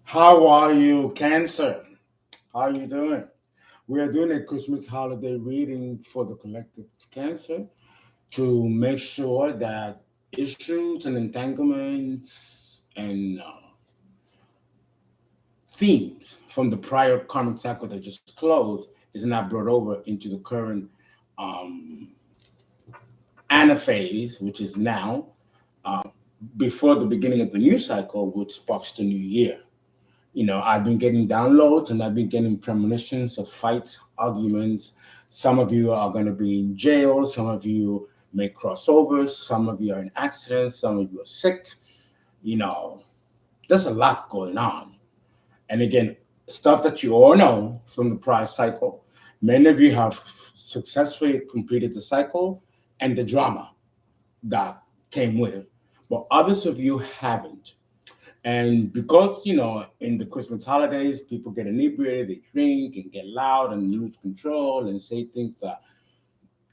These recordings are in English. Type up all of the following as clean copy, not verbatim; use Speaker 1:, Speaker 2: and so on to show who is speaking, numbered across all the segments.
Speaker 1: How are you, Cancer? How are you doing? We are doing a Christmas holiday reading for the collective Cancer to make sure that issues and entanglements and themes from the prior karmic cycle that just closed is not brought over into the current um, anaphase, which is now before the beginning of the new cycle, which sparks the new year. I've been getting downloads and I've been getting premonitions of fights, arguments. Some of you are going to be in jail. Some of you may cross over. Some of you are in accidents. Some of you are sick. You know, there's a lot going on. And again, stuff that you all know from the prior cycle. Many of you have successfully completed the cycle and the drama that came with it. But others of you haven't. And because, in the Christmas holidays, people get inebriated, they drink and get loud and lose control and say things that,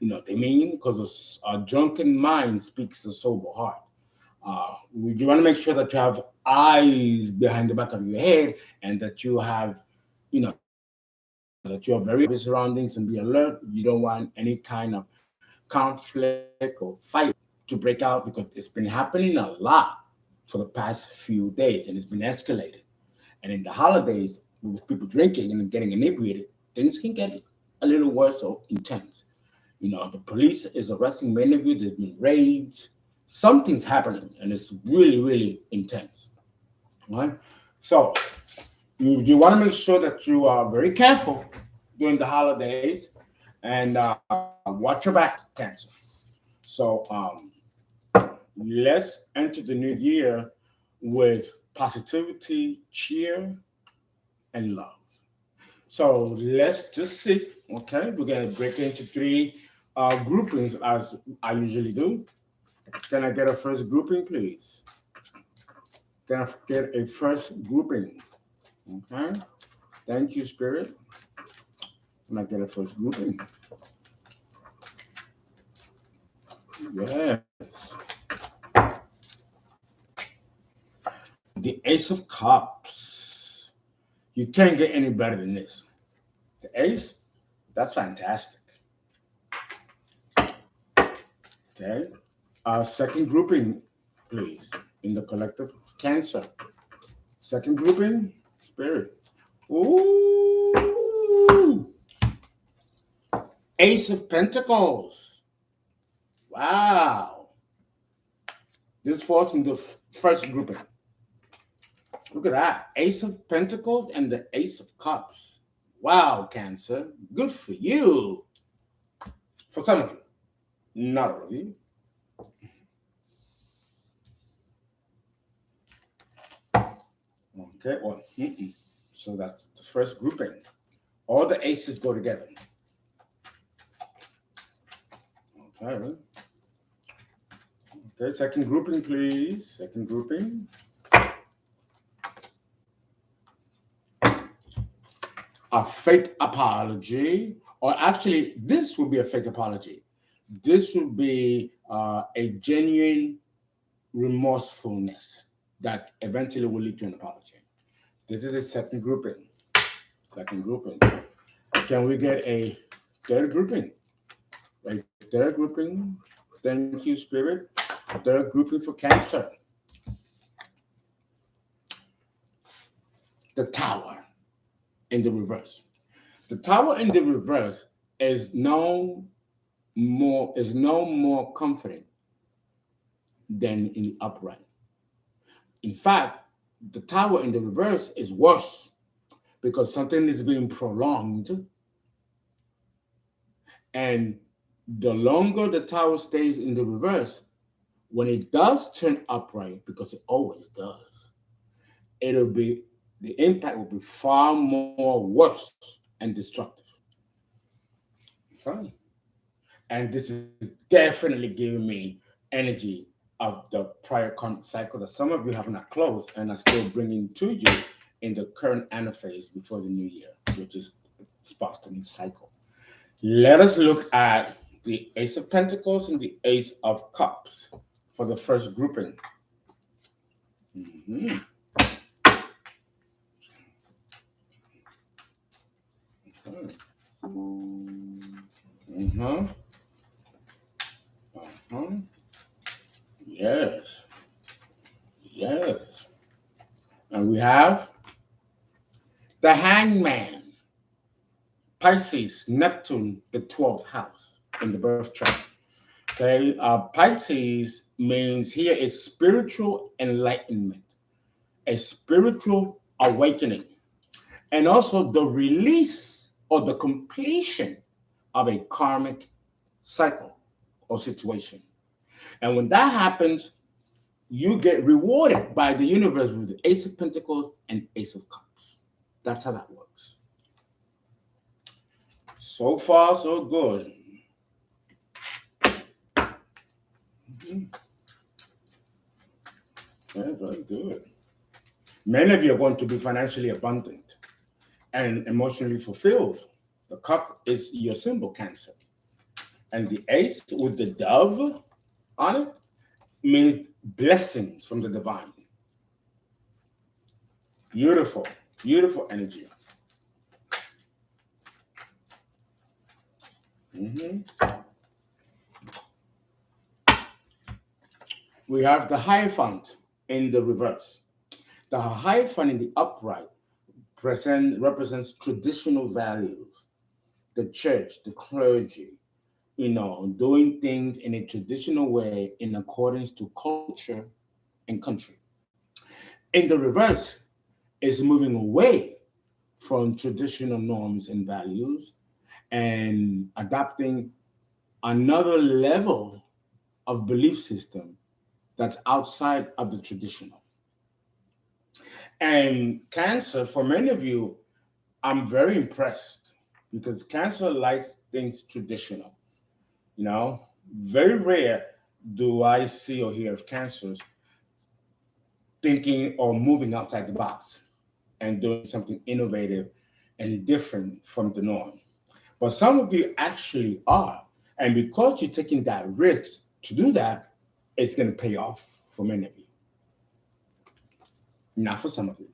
Speaker 1: they mean, because a drunken mind speaks a sober heart. You want to make sure that you have eyes behind the back of your head and that you have, that you are very surroundings and be alert. You don't want any kind of conflict or fight to break out because it's been happening a lot for the past few days and it's been escalated. And in the holidays, with people drinking and getting inebriated, things can get a little worse or intense. The police is arresting many of you. There's been raids. Something's happening, and it's really, really intense. Right? So you want to make sure that you are very careful during the holidays and watch your back, Cancer. So let's enter the new year with positivity, cheer, and love. So let's just see. Okay, we're gonna break it into three groupings as I usually do. Can I get a first grouping, please? Can I get a first grouping? Okay. Thank you, Spirit. Can I get a first grouping? Yes. The Ace of Cups. You can't get any better than this. The Ace, that's fantastic. Okay. Second grouping, please, in the collective Cancer. Second grouping, Spirit. Ooh. Ace of Pentacles. Wow. This falls in the first grouping. Look at that. Ace of Pentacles and the Ace of Cups. Wow, Cancer. Good for you. For some of you. Not all of you. Okay, well, so that's the first grouping. All the aces go together. Okay. Okay, second grouping, please. Second grouping. A fake apology, or actually, this would be a fake apology. This would be a genuine remorsefulness that eventually will lead to an apology. This is a second grouping. Second grouping. Can we get a third grouping? A third grouping. Thank you, Spirit. Third grouping for Cancer. The Tower in the reverse. The Tower in the reverse is no more confident than in the upright. In fact, the Tower in the reverse is worse because something is being prolonged, and the longer the Tower stays in the reverse, when it does turn upright, because it always does, it'll be the impact will be far more worse and destructive. Okay. And this is definitely giving me energy of the prior cycle that some of you have not closed and are still bringing to you in the current anaphase before the new year, which is sparks the new cycle. Let us look at the Ace of Pentacles and the Ace of Cups for the first grouping. Mm-hmm. Mm-hmm. Uh-huh. Yes. Yes. And we have the hangman, Pisces, Neptune, the 12th house in the birth chart. Okay. Pisces means here is spiritual enlightenment, a spiritual awakening, and also the release or the completion of a karmic cycle or situation. And when that happens, you get rewarded by the universe with the Ace of Pentacles and Ace of Cups. That's how that works. So far, so good. Mm-hmm. Yeah, very good. Many of you are going to be financially abundant and emotionally fulfilled. The cup is your symbol, Cancer. And the ace with the dove on it means blessings from the divine. Beautiful, beautiful energy. Mm-hmm. We have the Hierophant in the reverse. The Hierophant in the upright represents traditional values, the church, the clergy, doing things in a traditional way in accordance to culture and country. In the reverse is moving away from traditional norms and values and adopting another level of belief system that's outside of the traditional. And Cancer, for many of you, I'm very impressed because Cancer likes things traditional. Very rare do I see or hear of Cancers thinking or moving outside the box and doing something innovative and different from the norm. But some of you actually are. And because you're taking that risk to do that, it's going to pay off for many of you. Not for some of you.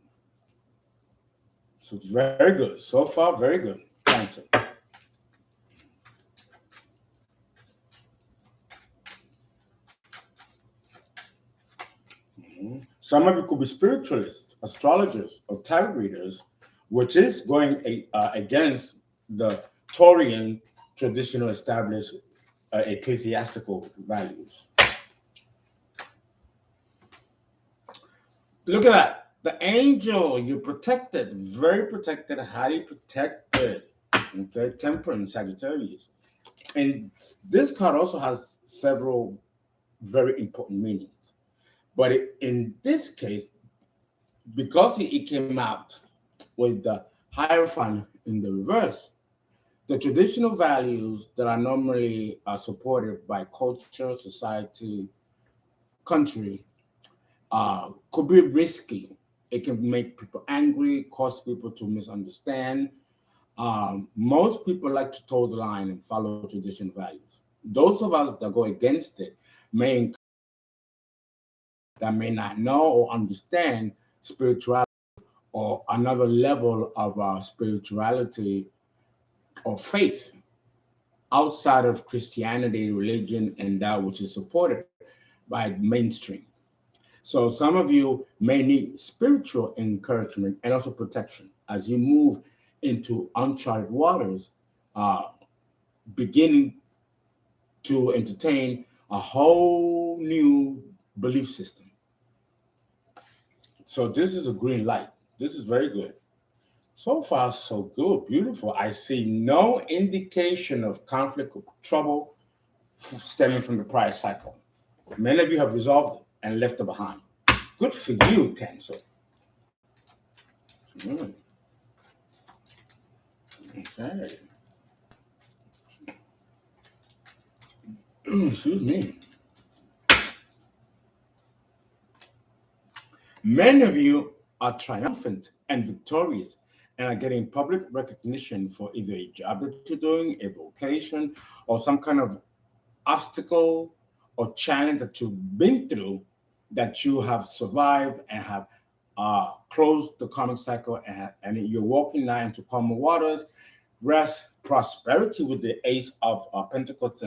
Speaker 1: So it's very good. So far, very good. Cancer. Some of you could be spiritualists, astrologers, or tarot readers, which is going against the Taurian traditional established ecclesiastical values. Look at that. The angel, you're protected, very protected, highly protected. Okay, Temperance, Sagittarius. And this card also has several very important meanings. But in this case, because it came out with the Hierophant in the reverse, the traditional values that are normally supported by culture, society, country, could be risky. It can make people angry, cause people to misunderstand. Most people like to toe the line and follow traditional values. Those of us that go against it that may not know or understand spirituality or another level of spirituality or faith outside of Christianity, religion, and that which is supported by mainstream. So some of you may need spiritual encouragement and also protection as you move into uncharted waters, beginning to entertain a whole new belief system. So this is a green light. This is very good. So far, so good. Beautiful. I see no indication of conflict or trouble stemming from the prior cycle. Many of you have resolved it and left it behind. Good for you, Cancer. Mm. Okay. Excuse me. Many of you are triumphant and victorious and are getting public recognition for either a job that you're doing, a vocation, or some kind of obstacle or challenge that you've been through that you have survived and have closed the karmic cycle, and you're walking now into calmer waters. Rest, prosperity with the Ace of Pentacles